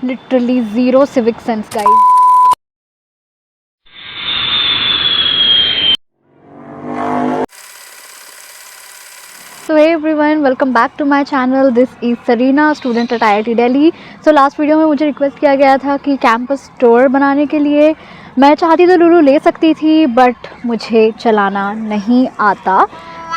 Literally zero civic sense guys. So hey everyone, welcome back to my channel. This is Sarina, student at IIT Delhi. So last video में मुझे request किया गया था कि campus store बनाने के लिए मैं चाहती तो लूलू ले सकती थी, बट मुझे चलाना नहीं आता।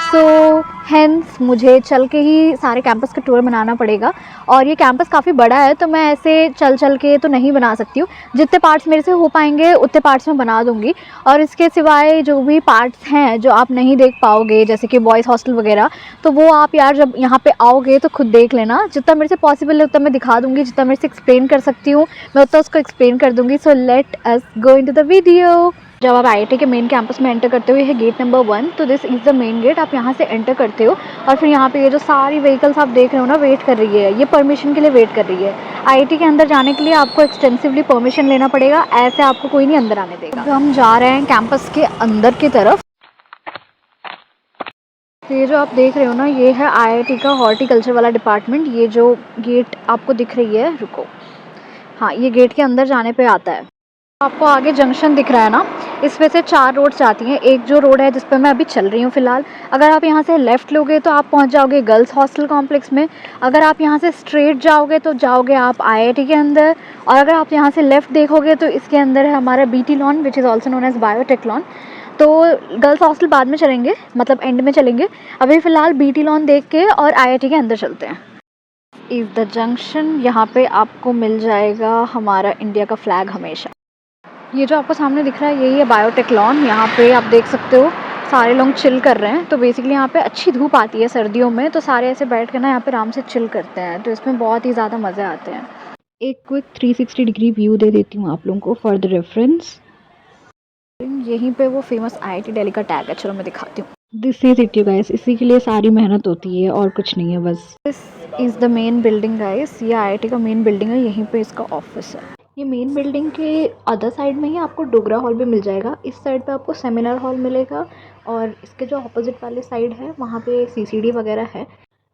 सो हेंस मुझे चल के ही सारे कैंपस का टूर बनाना पड़ेगा। और ये कैंपस काफ़ी बड़ा है, तो मैं ऐसे चल के तो नहीं बना सकती हूँ। जितने पार्ट्स मेरे से हो पाएंगे उतने पार्ट्स मैं बना दूँगी। और इसके सिवाय जो भी पार्ट्स हैं जो आप नहीं देख पाओगे, जैसे कि बॉयज़ हॉस्टल वगैरह, तो वो आप यार जब यहाँ पे आओगे तो खुद देख लेना। जितना मेरे से पॉसिबल है उतना मैं दिखा दूँगी, जितना मेरे से एक्सप्लेन कर सकती हूँ मैं उतना उसको एक्सप्लेन कर दूँगी। So let us go into the video. जब आप IIT के मेन कैंपस में एंटर करते हो, ये है गेट नंबर 1। तो this is the main gate. आप यहाँ से एंटर करते हो और फिर यहाँ पे ये जो सारी व्हीकल्स आप देख रहे हो ना, वेट कर रही है, ये परमिशन के लिए वेट कर रही है। IIT के अंदर जाने के लिए आपको एक्सटेंसिवली परमिशन लेना पड़ेगा, ऐसे आपको कोई नहीं अंदर आने देगा। अब हम जा रहे हैं कैंपस के अंदर की तरफ। तो ये जो आप देख रहे हो ना, ये है IIT का हॉर्टिकल्चर वाला डिपार्टमेंट। ये जो गेट आपको दिख रही है, रुको, हाँ, ये गेट के अंदर जाने पे आता है। आपको आगे जंक्शन दिख रहा है ना, इसमें से 4 रोड्स जाती हैं। एक जो रोड है जिस पर मैं अभी चल रही हूँ फ़िलहाल, अगर आप यहाँ से लेफ़्ट लोगे तो आप पहुँच जाओगे गर्ल्स हॉस्टल कॉम्प्लेक्स में। अगर आप यहाँ से स्ट्रेट जाओगे तो जाओगे आप IIT के अंदर। और अगर आप यहाँ से लेफ़्ट देखोगे तो इसके अंदर है हमारा BT lawn, which is also known as biotech lawn. तो गर्ल्स हॉस्टल बाद में चलेंगे, मतलब एंड में चलेंगे। अभी फ़िलहाल BT लॉन देख के और IIT के अंदर चलते हैं। Is the junction. यहाँ पे आपको मिल जाएगा हमारा इंडिया का फ्लैग हमेशा। ये जो आपको सामने दिख रहा है यही है बायोटेक लॉन। यहाँ पे आप देख सकते हो सारे लोग चिल कर रहे हैं। तो बेसिकली यहाँ पे अच्छी धूप आती है सर्दियों में, तो सारे ऐसे बैठ के ना यहाँ पे आराम से चिल करते हैं, तो इसमें बहुत ही ज़्यादा मज़े आते हैं। एक क्विक 360 डिग्री व्यू दे देती हूँ आप लोगों को फॉर द रेफरेंस। यहीं पे वो फेमस IIT दिल्ली का टैग है, चलो मैं दिखाती हूँ। This is it you guys, इसी के लिए सारी मेहनत होती है और कुछ नहीं है बस। This is the main building guys, ये IIT का मेन बिल्डिंग है, यहीं पे इसका ऑफिस है। ये मेन बिल्डिंग के अदर साइड में ही आपको डोगरा हॉल भी मिल जाएगा। इस साइड पे आपको सेमिनार हॉल मिलेगा और इसके जो अपोजिट वाले साइड है वहाँ पे CCD वगैरह है।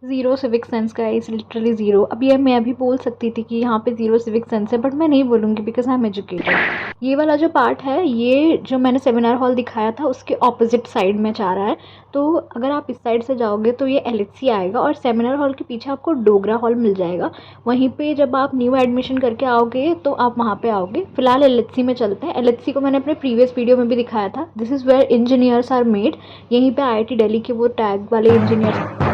ज़ीरो सिविक सेंस का, इस लिटरली ज़ीरो। अब ये मैं भी बोल सकती थी कि यहाँ पे ज़ीरो सिविक सेंस है, बट मैं नहीं बोलूँगी बिकॉज आई एम एजुकेटेड। ये वाला जो पार्ट है, ये जो मैंने सेमिनार हॉल दिखाया था उसके ऑपोजिट साइड में जा रहा है। तो अगर आप इस साइड से जाओगे तो ये LHC आएगा और सेमिनार हॉल के पीछे आपको डोगरा हॉल मिल जाएगा। वहीं पे जब आप न्यू एडमिशन करके आओगे तो आप वहाँ पे आओगे। फिलहाल LHC में चलते हैं। LHC को मैंने अपने प्रीवियस वीडियो में भी दिखाया था। This is where engineers are made. यहीं पे IIT दिल्ली के वो टैग वाले इंजीनियर्स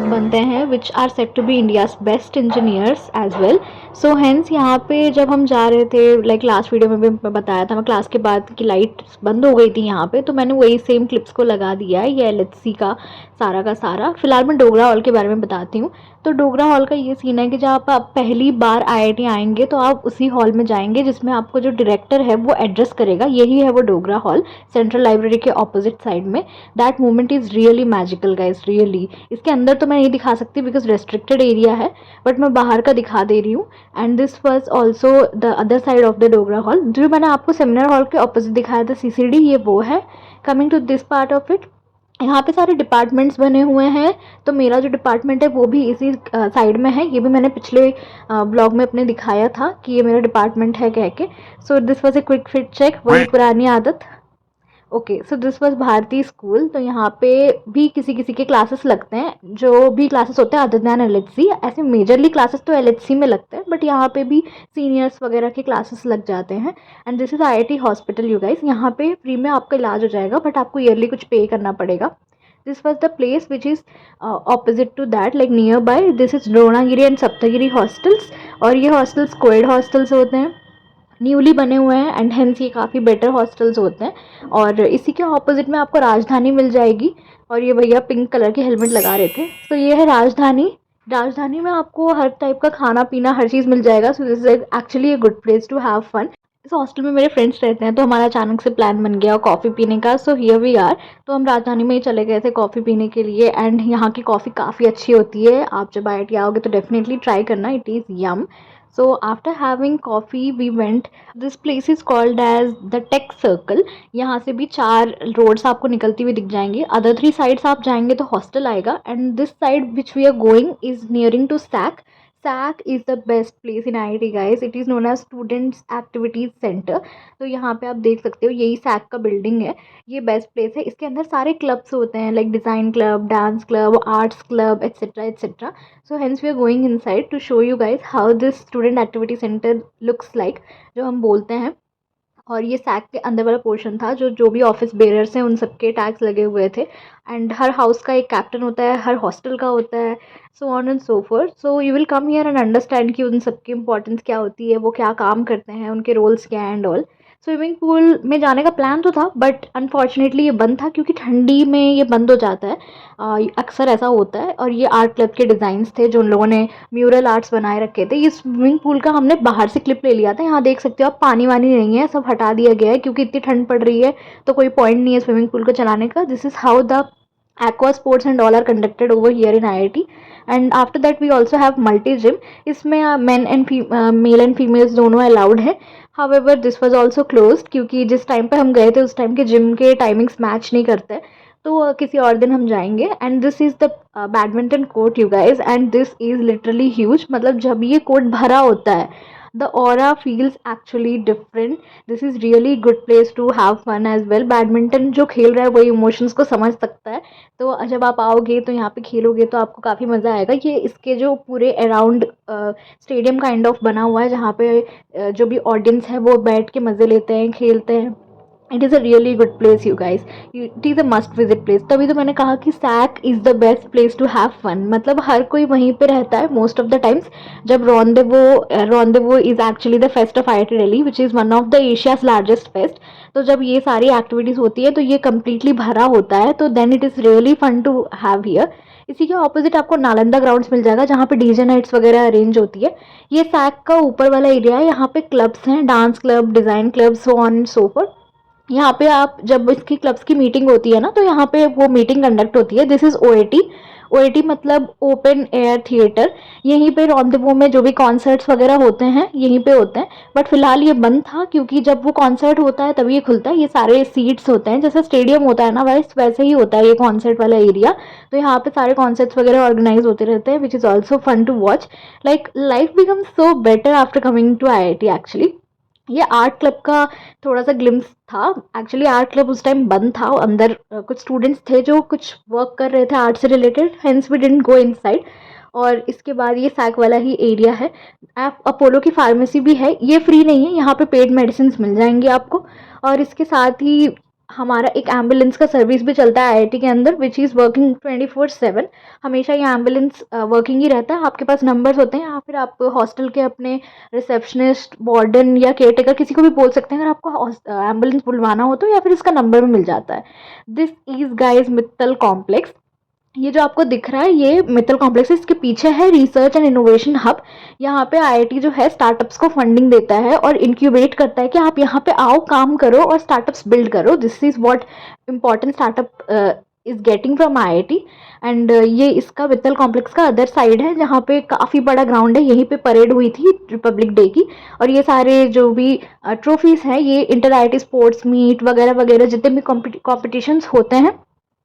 बनते हैं, which are set to be India's best engineers as well. So hence यहाँ पे जब हम जा रहे थे, लाइक लास्ट वीडियो में भी मैं बताया था, मैं क्लास के बाद की लाइट बंद हो गई थी यहाँ पे, तो मैंने वही सेम क्लिप्स को लगा दिया है। ये LHC का सारा। फिलहाल मैं डोगरा हॉल के बारे में बताती हूँ। तो डोगरा हॉल का ये सीन है कि जब आप पहली बार IIT आएंगे तो आप उसी हॉल में जाएंगे जिसमें आपको जो डायरेक्टर है वो एड्रेस करेगा। यही है वो डोगरा हॉल, सेंट्रल लाइब्रेरी के ऑपोजिट साइड में। That moment is really magical guys, really. इसके अंदर तो मैं नहीं दिखा सकती बिकॉज रेस्ट्रिक्टेड एरिया है, बट मैं बाहर का दिखा दे रही हूँ। And this was also the other side of the Dogra hall. जो मैंने आपको सेमिनार हॉल के ऑपोजिट दिखाया था CCD, ये वो है। Coming to this part of it, यहाँ पे सारे डिपार्टमेंट्स बने हुए हैं। तो मेरा जो डिपार्टमेंट है वो भी इसी साइड में है। ये भी मैंने पिछले ब्लॉग में अपने दिखाया था कि ये मेरा डिपार्टमेंट है कह के। So this was a quick fit check, वही पुरानी आदत। Okay, so this was Bharti School. तो यहाँ पे भी किसी किसी के क्लासेस लगते हैं, जो भी क्लासेस होते हैं अदर दैन LHC। ऐसे मेजरली क्लासेस तो LHC में लगते हैं, बट यहाँ पे भी सीनियर्स वगैरह के क्लासेस लग जाते हैं। And this is IIT hospital you guys. यहाँ पे फ्री में आपका इलाज हो जाएगा, बट आपको ईयरली कुछ पे करना पड़ेगा। This was the place which is opposite to that, like near by. This is Dronagiri and Saptagiri hostels. और ये हॉस्टल्स कोएड हॉस्टल्स होते हैं, न्यूली बने हुए हैं, एंड हेंस ये काफ़ी बेटर हॉस्टल्स होते हैं। और इसी के ऑपोजिट में आपको राजधानी मिल जाएगी। और ये भैया पिंक कलर के हेलमेट लगा रहे थे, तो ये है राजधानी। राजधानी में आपको हर टाइप का खाना पीना हर चीज़ मिल जाएगा। So this is actually a good place to have fun. इस हॉस्टल में मेरे फ्रेंड्स रहते हैं, तो हमारा अचानक से प्लान बन गया कॉफ़ी पीने का। So here we are. तो हम राजधानी में ही चले गए थे कॉफ़ी पीने के लिए। एंड यहाँ की कॉफ़ी काफ़ी अच्छी होती है। आप जब IIT आओगे तो डेफिनेटली ट्राई करना, it is yum. So after having coffee we went, this place is called as the Tech Circle। यहाँ से भी 4 रोड्स आपको निकलती हुई दिख जाएंगी। अदर 3 साइड्स आप जाएंगे तो हॉस्टल आएगा। And this side which we are going is nearing to SAC. SAC is the best place in IIT guys, it is known as students activities centre. तो यहाँ पे आप देख सकते हो यही सैक का बिल्डिंग है। ये बेस्ट प्लेस है, इसके अंदर सारे क्लब्स होते हैं like design club, dance club, arts club, etcetera etcetera. So hence we are going inside to show you guys how this student activity centre looks like, जो हम बोलते हैं। और ये सैक के अंदर वाला पोर्शन था जो जो भी ऑफिस बेरर्स हैं उन सबके टैग्स लगे हुए थे। एंड हर हाउस का एक कैप्टन होता है, हर हॉस्टल का होता है, सो on and so fourth. So you will come here and understand कि उन सबकी इंपॉर्टेंस क्या होती है, वो क्या काम करते हैं, उनके रोल्स क्या हैं एंड ऑल। स्विमिंग पूल में जाने का प्लान तो था बट अनफॉर्चुनेटली ये बंद था क्योंकि ठंडी में ये बंद हो जाता है। अक्सर ऐसा होता है। और ये आर्ट क्लब के डिज़ाइंस थे जो उन लोगों ने म्यूरल आर्ट्स बनाए रखे थे। ये स्विमिंग पूल का हमने बाहर से क्लिप ले लिया था। यहाँ देख सकते हो आप, पानी वानी नहीं है, सब हटा दिया गया है क्योंकि इतनी ठंड पड़ रही है तो कोई पॉइंट नहीं है स्विमिंग पूल को चलाने का। This is how the aqua sports and all are conducted over here in IIT. And after that we also have multi gym, इसमें men and male and females दोनों अलाउड है। However this was also closed क्योंकि जिस time पे हम गए थे उस टाइम के जिम के टाइमिंग्स मैच नहीं करते, तो किसी और दिन हम जाएंगे। And this is the badminton court you guys, and this is literally huge. मतलब जब ये कोर्ट भरा होता है the aura feels actually different. This is really good place to have fun as well. Badminton जो खेल रहा है वही इमोशंस को समझ सकता है, तो जब आप आओगे तो यहाँ पे खेलोगे तो आपको काफ़ी मज़ा आएगा। ये इसके जो पूरे अराउंड स्टेडियम काइंड ऑफ बना हुआ है जहाँ पे जो भी ऑडियंस है वो बैठ के मज़े लेते हैं, खेलते हैं। It is a really good place you guys, it is a must visit place. तभी तो मैंने कहा कि SAC is the best place to have fun. मतलब हर कोई वहीं पे रहता है मोस्ट ऑफ द टाइम्स। जब Rendezvous is actually the fest of IIT Delhi which is one of the Asia's largest fest. तो जब ये सारी एक्टिविटीज़ होती है तो ये कम्प्लीटली भरा होता है, तो then it is really fun to have here. इसी के ऑपोजिट आपको नालंदा ग्राउंड्स मिल जाएगा जहाँ पे डीजे नाइट्स वगैरह अरेंज होती है। ये सैक का ऊपर वाला एरिया है, यहाँ पे क्लब्स हैं, dance club, design club, so on and so fourth. यहाँ पे आप जब इसकी क्लब्स की मीटिंग होती है ना तो यहाँ पे वो मीटिंग कंडक्ट होती है। This is OAT। OAT मतलब ओपन एयर थिएटर। यहीं पे रॉन्देवो में जो भी कॉन्सर्ट्स वगैरह होते हैं यहीं पे होते हैं। बट फिलहाल ये बंद था क्योंकि जब वो कॉन्सर्ट होता है तभी ये खुलता है। ये सारे सीट्स होते हैं जैसे स्टेडियम होता है ना, वैसे ही होता है ये कॉन्सर्ट वाला एरिया। तो यहाँ पे सारे कॉन्सर्ट्स वगैरह ऑर्गेनाइज होते रहते हैं which is also fun to watch. Like life becomes so better after coming to IIT actually. ये आर्ट क्लब का थोड़ा सा ग्लिम्स था। एक्चुअली आर्ट क्लब उस टाइम बंद था, अंदर कुछ स्टूडेंट्स थे जो कुछ वर्क कर रहे थे आर्ट से related, hence we didn't go inside. और इसके बाद ये सैक वाला ही एरिया है। आप अपोलो की फार्मेसी भी है, ये फ्री नहीं है, यहाँ पे पेड मेडिसिन मिल जाएंगी आपको। और इसके साथ ही हमारा एक एम्बुलेंस का सर्विस भी चलता है IIT के अंदर विच इज़ वर्किंग 24/7। हमेशा ये एम्बुलेंस वर्किंग ही रहता है। आपके पास नंबर्स होते हैं या फिर आप हॉस्टल के अपने रिसेप्शनिस्ट, वार्डन या केयरटेकर किसी को भी बोल सकते हैं अगर आपको एम्बुलेंस बुलवाना हो तो, या फिर इसका नंबर भी मिल जाता है। This is guys Mittal complex. ये जो आपको दिख रहा है ये मित्तल कॉम्प्लेक्स है, इसके पीछे है रिसर्च एंड इनोवेशन हब। यहाँ पे IIT जो है स्टार्टअप्स को फंडिंग देता है और इंक्यूबेट करता है कि आप यहाँ पे आओ, काम करो और स्टार्टअप्स बिल्ड करो। This is what important startup is getting from IIT। And ये इसका मित्तल कॉम्प्लेक्स का अदर साइड है जहाँ पे काफ़ी बड़ा ग्राउंड है, यहीं पे परेड हुई थी रिपब्लिक डे की। और ये सारे जो भी ट्रॉफीज़ हैं ये इंटर IIT स्पोर्ट्स मीट वगैरह वगैरह जितने भी कॉम्पिटिशन्स होते हैं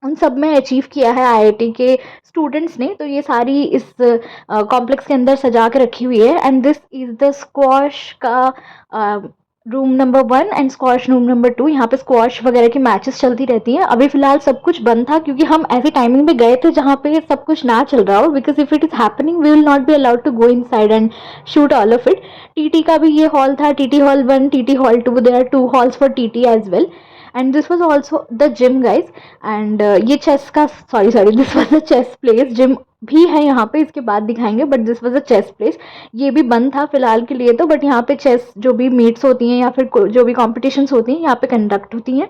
उन सब में अचीव किया है IIT के स्टूडेंट्स ने। तो ये सारी इस कॉम्प्लेक्स के अंदर सजा के रखी हुई है। And this is the squash का room number 1 and squash room number 2। यहाँ पे स्क्वॉश वगैरह की मैचेस चलती रहती हैं। अभी फिलहाल सब कुछ बंद था क्योंकि हम ऐसी टाइमिंग में गए थे जहाँ पे सब कुछ ना चल रहा हो, because if it is happening we will not be allowed to go inside and shoot all of it. TT का भी ये हॉल था, TT hall 1, TT hall 2, there are 2 halls for TT as well. And this was also the gym guys. And ये chess का sorry this was the chess place. Gym भी है यहाँ पे, इसके बाद दिखाएंगे, but this was a chess place. ये भी बंद था फिलहाल के लिए तो, बट यहाँ पे चेस जो भी मीट्स होती हैं या फिर जो भी कॉम्पिटिशन्स होती हैं यहाँ पे कंडक्ट होती हैं।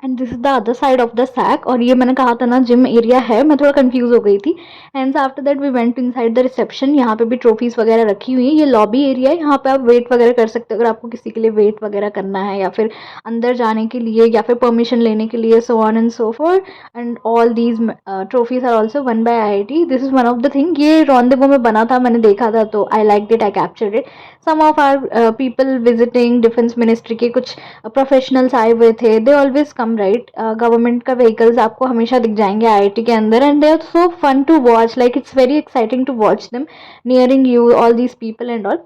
And this is the other side of the SAC. और ये मैंने कहा था ना जिम एरिया है, मैं थोड़ा कंफ्यूज हो गई थी। And after that we went inside the reception. यहाँ पे भी ट्रॉफीज वगैरह रखी हुई हैं। ये लॉबी एरिया है, यहाँ पे आप वेट वगैरह कर सकते हो अगर आपको किसी के लिए वेट वगैरह करना है या फिर अंदर जाने के लिए या फिर परमिशन लेने के लिए, so on and so forth. And all these trophies are also won by IIT। This is one of the thing. ये रॉन्देवो में बना था, मैंने देखा था तो I like it, I captured it. Some of our people visiting defence ministry के कुछ प्रोफेशनल्स आए हुए थे, they always come exam, right, government का व्हीकल्स आपको हमेशा दिख जाएंगे आईआईटी के अंदर, and they are so fun to watch, like it's very exciting to watch them nearing you, all these people and all.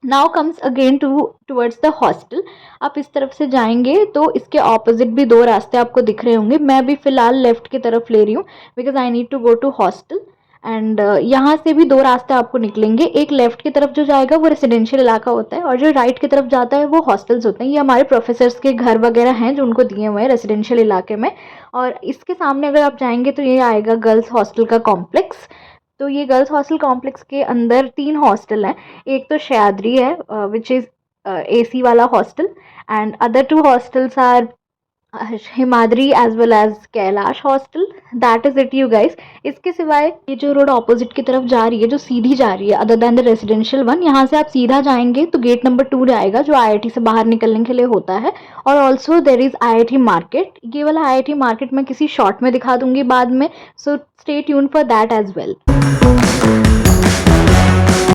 Now comes again towards the hostel. आप इस तरफ से जाएंगे तो इसके ऑपोजिट भी दो रास्ते आपको दिख रहे होंगे. मैं भी फिलहाल लेफ्ट की तरफ ले रही हूँ because I need to go to hostel. And यहाँ से भी दो रास्ते आपको निकलेंगे. एक लेफ्ट की तरफ जो जाएगा वो रेसिडेंशियल इलाका होता है, और जो राइट की तरफ जाता है वो हॉस्टल्स होते हैं. ये हमारे प्रोफेसर्स के घर वगैरह हैं जो उनको दिए हुए हैं रेसिडेंशियल इलाके में. और इसके सामने अगर आप जाएंगे तो ये आएगा गर्ल्स हॉस्टल का कॉम्प्लेक्स. तो ये गर्ल्स हॉस्टल कॉम्प्लेक्स के अंदर 3 हॉस्टल हैं. एक तो सह्याद्री है विच इज़ एसी वाला hostel, and other 2 hostels are Himadri as well as Kailash hostel. That is it you guys. इसके सिवाय ये जो रोड ऑपोजिट की तरफ जा रही है, जो सीधी जा रही है other than the residential one, यहाँ से आप सीधा जाएंगे तो गेट नंबर 2 आएगा जो आईआईटी से बाहर निकलने के लिए होता है. और also there is IIT market. ये वाला आईआईटी मार्केट मैं किसी शॉर्ट में दिखा दूंगी बाद में, so stay tune for that as well.